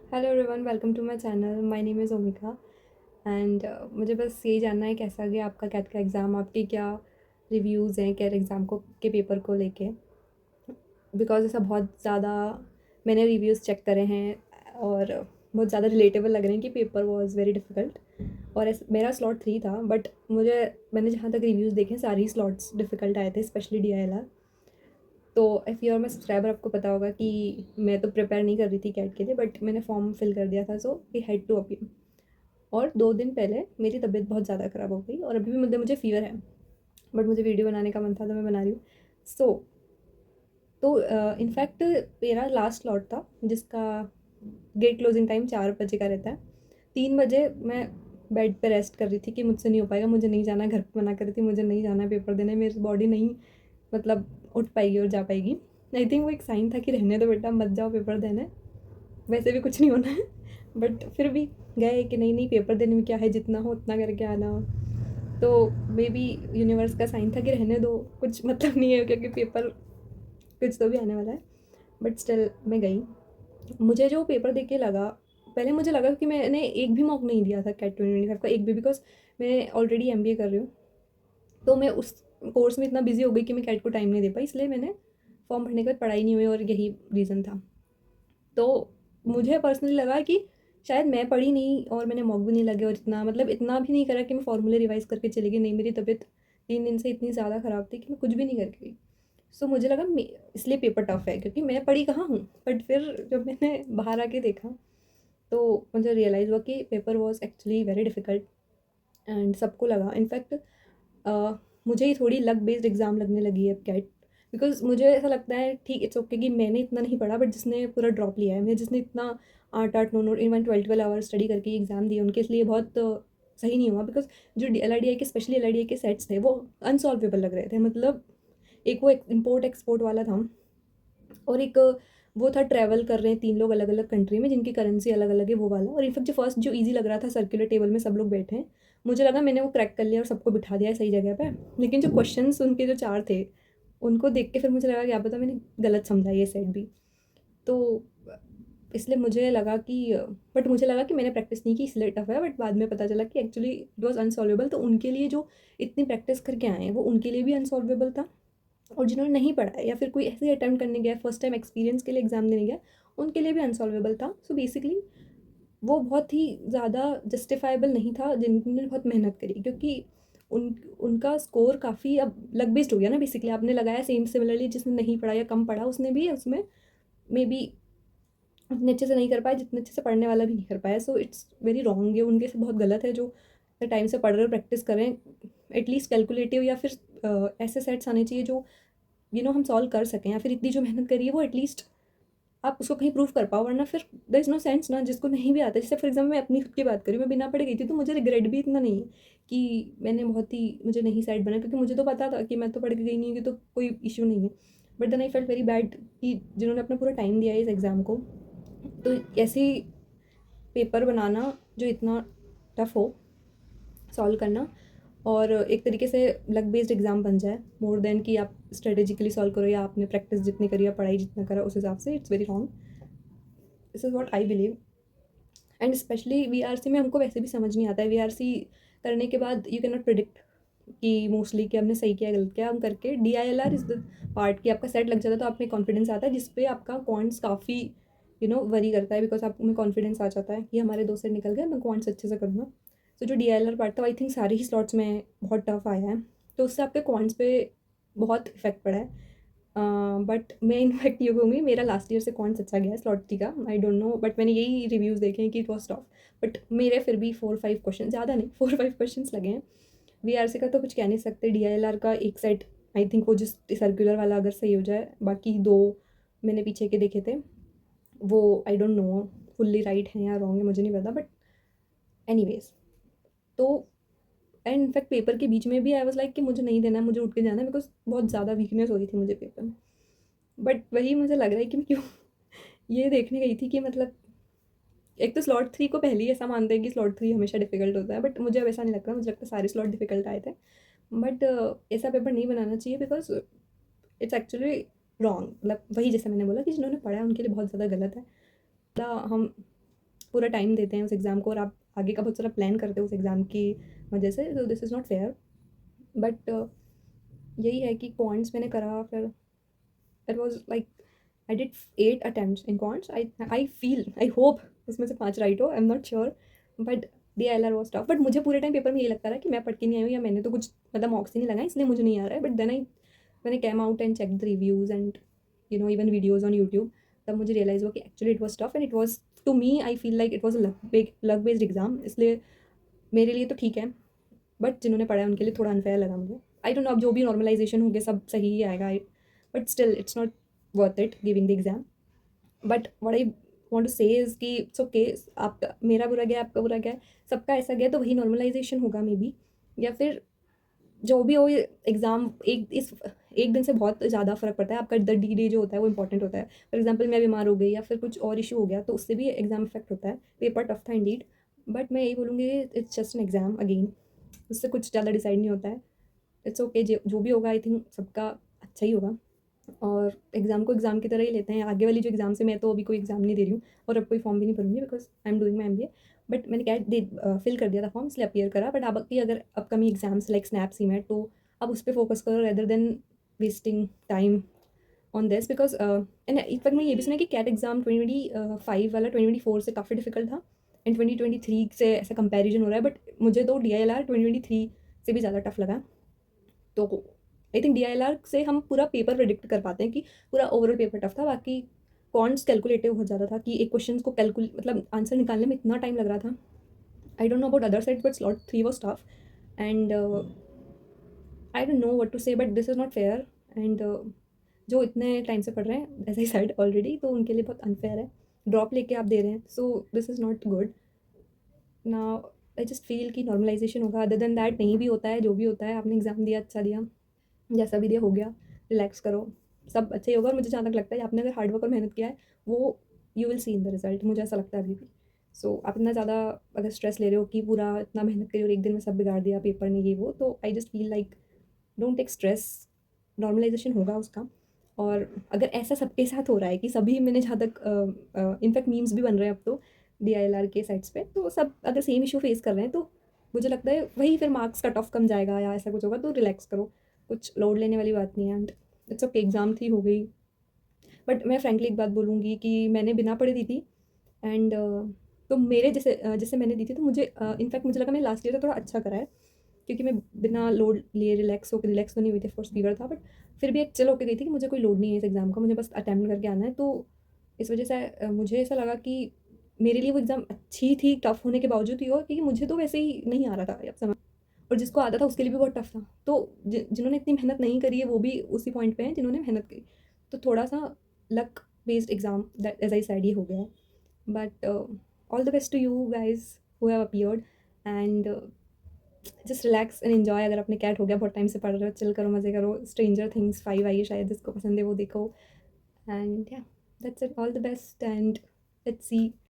Hello everyone, welcome to my channel. My name is Omika and मुझे बस यही जानना है कैसा गया आपका कैट का एग्ज़ाम। आपके क्या रिव्यूज़ हैं कैट एग्ज़ाम को के पेपर को लेके? बिकॉज़ ऐसा बहुत ज़्यादा मैंने रिव्यूज़ चेक करे हैं और बहुत ज़्यादा रिलेटेबल लग रहे हैं कि पेपर वाज वेरी डिफ़िकल्ट। और मेरा स्लॉट 3 था, बट मैंने जहाँ तक रिव्यूज़ देखे सारे ही स्लॉट्स डिफ़िकल्ट आए थे, स्पेशली डीआईएलआर। तो if you are my subscriber, आपको पता होगा कि मैं तो प्रिपेयर नहीं कर रही थी कैट के लिए, बट मैंने फॉर्म फिल कर दिया था, so we had to appear. और 2 दिन पहले मेरी तबीयत बहुत ज़्यादा ख़राब हो गई और अभी भी मुझे फ़ीवर है, बट मुझे वीडियो बनाने का मन था तो मैं बना रही हूँ। सो तो इनफैक्ट मेरा लास्ट स्लॉट था जिसका गेट क्लोजिंग टाइम 4 बजे का रहता है। 3 बजे मैं बेड पे रेस्ट कर रही थी कि मुझसे नहीं हो पाएगा, मुझे नहीं जाना है। घर पे मना कर रही थी मुझे नहीं जाना है पेपर देने, मेरी बॉडी नहीं मतलब उठ पाएगी और जा पाएगी। आई थिंक वो एक साइन था कि रहने दो बेटा, मत जाओ पेपर देने, वैसे भी कुछ नहीं होना है। बट फिर भी गए कि नहीं नहीं, पेपर देने में क्या है, जितना हो उतना करके आना। तो मे बी यूनिवर्स का साइन था कि रहने दो, कुछ मतलब नहीं है क्योंकि पेपर कुछ तो भी आने वाला है। बट स्टिल मैं गई। मुझे जो पेपर देख के लगा, पहले मुझे लगा कि मैंने एक भी मॉक नहीं दिया था कैट 2025 का, एक भी, बिकॉज मैं ऑलरेडी एमबीए कर रही हूँ। तो मैं उस कोर्स में इतना बिजी हो गई कि मैं कैट को टाइम नहीं दे पाई, इसलिए मैंने फॉर्म भरने के बाद पढ़ाई नहीं हुई और यही रीज़न था। तो मुझे पर्सनली लगा कि शायद मैं पढ़ी नहीं और मैंने मॉक भी नहीं लगे और इतना भी नहीं करा कि मैं फॉर्मूले रिवाइज़ करके चली गई। नहीं, मेरी तबीयत 3 दिन से इतनी ज़्यादा ख़राब थी कि मैं कुछ भी नहीं करके गई। सो मुझे लगा इसलिए पेपर टफ है क्योंकि मैं पढ़ी कहाँ हूँ। बट फिर जब मैंने बाहर आके देखा तो मुझे रियलाइज़ हुआ कि paper was actually very difficult. And सबको लगा, इनफैक्ट मुझे ही थोड़ी लक बेस्ड एग्ज़ाम लगने लगी है अब कैट। बिकॉज मुझे ऐसा लगता है ठीक इट्स ओके कि मैंने इतना नहीं पढ़ा, बट जिसने पूरा ड्रॉप लिया है, मैं जिसने इतना 8 8 9 9 इवन 12 12 आवर स्टडी करके एग्ज़ाम दिए, उनके लिए बहुत सही नहीं हुआ। बिकॉज जो एल आई डी आई के specially L I D I के सेट्स थे वो अनसॉल्वेबल लग रहे थे। मतलब एक वो इम्पोर्ट एक्सपोर्ट वाला था, और एक वो था ट्रैवल कर रहे हैं 3 लोग अलग अलग कंट्री में जिनकी करेंसी अलग अलग है, वो वाला। और इनफेक्ट जो फर्स्ट जो इजी लग रहा था, सर्कुलर टेबल में सब लोग बैठे हैं, मुझे लगा मैंने वो क्रैक कर लिया और सबको बिठा दिया है सही जगह पे। लेकिन जो क्वेश्चंस उनके जो 4 थे, उनको देख के फिर मुझे लगा क्या पता मैंने गलत समझा ये सेट भी। तो इसलिए मुझे लगा कि बट मुझे लगा कि मैंने प्रैक्टिस नहीं की इसलिए टफ है। बट बाद में पता चला कि एक्चुअली इट वॉज अनसॉल्वेबल। तो उनके लिए जो इतनी प्रैक्टिस करके आए हैं वो उनके लिए भी अनसॉल्वेबल था, और जिन्होंने नहीं पढ़ा है या फिर कोई ऐसे ही अटेम्प्ट करने गया, फर्स्ट टाइम एक्सपीरियंस के लिए एग्ज़ाम देने गया, उनके लिए भी अनसॉल्वेबल था। सो बेसिकली वो बहुत ही ज़्यादा जस्टिफाइबल नहीं था जिन्होंने बहुत मेहनत करी, क्योंकि उनका स्कोर काफ़ी अब लक बेस्ड हो गया ना। बेसिकली आपने लगाया सेम सिमिलरली, जिसने नहीं पढ़ा या कम पढ़ा उसने भी उसमें मे बी उतने अच्छे से नहीं कर पाया जितने अच्छे से पढ़ने वाला भी नहीं कर पाया। सो इट्स वेरी रॉन्ग, ये उनके से बहुत गलत है जो टाइम से पढ़ रहे और प्रैक्टिस करें। एटलीस्ट कैलकुलेटिव या फिर ऐसे सेट्स आने चाहिए जो हम सॉल्व कर सकें, या फिर इतनी जो मेहनत करी है वो एटलीस्ट आप उसको कहीं प्रूव कर पाओ। वरना फिर देयर इज़ नो सेंस ना, जिसको नहीं भी आता। जैसे फॉर एग्जाम्पल मैं अपनी खुद की बात करी, मैं बिना पढ़े गई थी तो मुझे रिग्रेट भी इतना नहीं है कि मैंने बहुत ही मुझे नहीं साइड बना, क्योंकि मुझे तो पता था कि मैं तो पढ़ के गई नहीं होगी तो कोई इशू नहीं है। But then I felt very bad कि जिन्होंने अपना पूरा टाइम दिया है इस एग्ज़ाम को, तो ऐसे ही पेपर बनाना जो इतना टफ हो सॉल्व करना, और एक तरीके से लक बेस्ड एग्जाम बन जाए मोर देन कि आप स्ट्रेटेजिकली सॉल्व करो या आपने प्रैक्टिस जितनी करी या पढ़ाई जितना करा उस हिसाब से, it's very wrong. This is what I believe. And specially VRC में हमको वैसे भी समझ नहीं आता है। वीआरसी करने के बाद यू कैन नॉट प्रिडिक्ट कि मोस्टली कि हमने सही किया गलत किया। हम करके डीआईएलआर इज द पार्ट कि आपका सेट लग जाता है तो आप में कॉन्फिडेंस आता है, जिसपे आपका क्वांट्स काफ़ी वरी करता है, बिकॉज आप में कॉन्फिडेंस आ जाता है कि हमारे 2 सेट निकल गए, मैं क्वांट्स अच्छे से करूँगा। सो जो डीआईएलआर पार्ट था आई थिंक सारे ही स्लॉट्स में बहुत टफ आया है, तो उससे आपके क्वांट्स पे बहुत इफेक्ट पड़ा है। बट मैं इनफैक्ट ये कहूँगी मेरा लास्ट ईयर से कौन सच्चा गया है स्लॉट थ्री का, आई डोंट नो, बट मैंने यही रिव्यूज़ देखे हैं कि इट वॉज टफ। बट मेरे फिर भी 4 5 क्वेश्चन, ज़्यादा नहीं, 4 5 क्वेश्चन लगे हैं। वीआरसी का तो कुछ कह नहीं सकते। डीआईएलआर का एक सेट आई थिंक वो जिस सर्कुलर वाला अगर सही हो जाए, बाकी 2 मैंने पीछे के देखे थे, वो आई डोंट नो फुल्ली राइट है या रॉन्ग है, मुझे नहीं पता। बट एनीवेज, तो एंड इनफैक्ट पेपर के बीच में भी आई वाज लाइक कि मुझे नहीं देना है, मुझे उठ के जाना है, बिकॉज बहुत ज़्यादा वीकनेस हो रही थी मुझे पेपर में। बट वही मुझे लग रहा है कि मैं क्यों ये देखने गई थी कि मतलब एक तो स्लॉट 3 को पहले ही ऐसा मानते हैं कि स्लॉट 3 हमेशा डिफिकल्ट होता है, बट मुझे अब ऐसा नहीं लगता। मुझे लगता है सारे स्लॉट डिफिकल्ट आए थे। बट ऐसा पेपर नहीं बनाना चाहिए, बिकॉज इट्स एक्चुअली रॉन्ग। मतलब वही जैसे मैंने बोला कि जिन्होंने पढ़ा है उनके लिए बहुत ज़्यादा गलत है। हम पूरा टाइम देते हैं उस एग्ज़ाम को और आप आगे का बहुत सारा प्लान करते हो उस एग्ज़ाम की वजह से, तो this is not fair. But यही है कि क्वांट्स मैंने करा, फिर it was like I did 8 attempts in quants. I hope उसमें से 5 राइट हो, I am not sure. But DILR was tough. But मुझे पूरे टाइम पेपर में यही लगता रहा कि मैं पढ़ के नहीं आई हूँ या मैंने तो कुछ मतलब मॉक्स ही नहीं लगाए इसलिए मुझे नहीं आ रहा है। But then I when I came out and check the reviews and even videos on YouTube, तब मुझे रियलाइज़ हुआ कि actually it was tough and it was to me I feel like it was a luck based exam. इसलिए मेरे लिए तो ठीक है, बट जिन्होंने पढ़ा है उनके लिए थोड़ा अनफेयर लगा मुझे। आई डोंट नो, अब जो भी नॉर्मलाइजेशन हो गया सब सही ही आएगा, but still it's not worth it giving the exam. But what I want to say is कि इट्स ओके, आपका मेरा बुरा गया, आपका बुरा गया, सबका ऐसा गया, तो वही नॉर्मलाइजेशन होगा मे बी। या फिर जो भी हो, एग्ज़ाम एक दिन से बहुत ज़्यादा फ़र्क पड़ता है। आपका द डी डे जो होता है वो इंपॉर्टेंट होता है। फॉर एग्जांपल मैं बीमार हो गई या फिर कुछ और इशू हो गया तो उससे भी एग्ज़ाम इफेक्ट होता है। पेपर टफ था इंडीड, बट मैं यही बोलूँगी it's just an exam again, उससे कुछ ज़्यादा डिसाइड नहीं होता है। इट्स ओके, जो भी होगा आई थिंक सबका अच्छा ही होगा। और एग्ज़ाम को एग्ज़ाम की तरह ही लेते हैं। आगे वाली जो एग्ज़ाम से मैं तो अभी कोई एग्ज़ाम नहीं दे रही हूँ और अब कोई फॉर्म भी नहीं भरूँगी because I am doing my MBA। But मैंने फिल कर दिया था फॉर्म, इसलिए अपीयर करा। बट अब की अगर upcoming exams like SNAP CMAT, तो अब उस पे फोकस करो rather than wasting time on this. Because and in fact मैं ये भी सुना कि कैट एग्ज़ाम 2025 वाला 2024 से काफ़ी डिफिकल्ट था एंड 2023 से ऐसा कंपैरिजन हो रहा है। बट मुझे तो DILR 2023 से भी ज़्यादा टफ लगा। तो आई थिंक DILR से हम पूरा पेपर प्रिडिक्ट कर पाते हैं कि पूरा ओवरऑल पेपर टफ था। बाकी कॉन्ट्स कैलकुलेटिव बहुत ज़्यादा था कि एक क्वेश्चन को मतलब आंसर निकालने में इतना टाइम लग रहा था। I don't know about other side but slot 3 was tough and I don't know what to say, but this is not fair. And जो इतने टाइम से पढ़ रहे हैं एज आई साइड ऑलरेडी, तो उनके लिए बहुत अनफेयर है। ड्रॉप लेके आप दे रहे हैं, so this is not good. Now I just feel कि नॉर्मलाइजेशन होगा। अदर देन दैट नहीं भी होता है, जो भी होता है, आपने एग्ज़ाम दिया, अच्छा दिया, जैसा भी दिया हो गया, रिलैक्स करो, सब अच्छा ही होगा। और मुझे जहाँ तक लगता है आपने अगर हार्ड वर्क और मेहनत किया है, वो you will see in the result, मुझे ऐसा लगता है अभी भी। सो आप इतना ज़्यादा अगर स्ट्रेस ले रहे हो कि पूरा इतना मेहनत करी और एक दिन में सब बिगाड़ दिया पेपर ने, ये वो, तो I just feel like don't take stress, normalisation होगा उसका। और अगर ऐसा सबके साथ हो रहा है कि सभी, मैंने जहाँ तक इनफैक्ट मीम्स भी बन रहे हैं अब तो DILR के साइट्स पे, तो सब अगर सेम इशू फेस कर रहे हैं, तो मुझे लगता है वही फिर मार्क्स कट ऑफ कम जाएगा या ऐसा कुछ होगा, तो रिलैक्स करो, कुछ लोड लेने वाली बात नहीं है। एंड इट्स ओके, एग्ज़ाम थी, हो गई। बट मैं फ्रैंकली एक बात बोलूँगी कि मैंने बिना पढ़े दी थी एंड तो मेरे जैसे मैंने दी थी, तो मुझे इनफैक्ट मुझे लगा मैंने लास्ट ईयर से थोड़ा अच्छा करा है, क्योंकि मैं बिना लोड लिए रिलैक्स तो नहीं हुई थी, ऑफकोर्स फीवर था, बट फिर भी एक चिल होकर गई थी कि मुझे कोई लोड नहीं है इस एग्ज़ाम का, मुझे बस अटेम्प्ट करके आना है। तो इस वजह से मुझे ऐसा लगा कि मेरे लिए वो एग्ज़ाम अच्छी थी, टफ होने के बावजूद ही, और क्योंकि मुझे तो वैसे ही नहीं आ रहा था, अब समझ, और जिसको आता था उसके लिए भी बहुत टफ था। तो जिन्होंने इतनी मेहनत नहीं करी है वो भी उसी पॉइंट पे हैं जिन्होंने मेहनत की। तो थोड़ा सा luck based exam, that as I said, ये हो गया है। But all the best to you guys who have appeared and just relax and enjoy. अगर अपने कैट हो गया, बहुत टाइम से पढ़ रहे हो, चिल करो, मज़े करो। स्ट्रेंजर थिंग्स 5 आई है शायद, जिसको पसंद है वो देखो। एंड या, that's it, all the best and let's see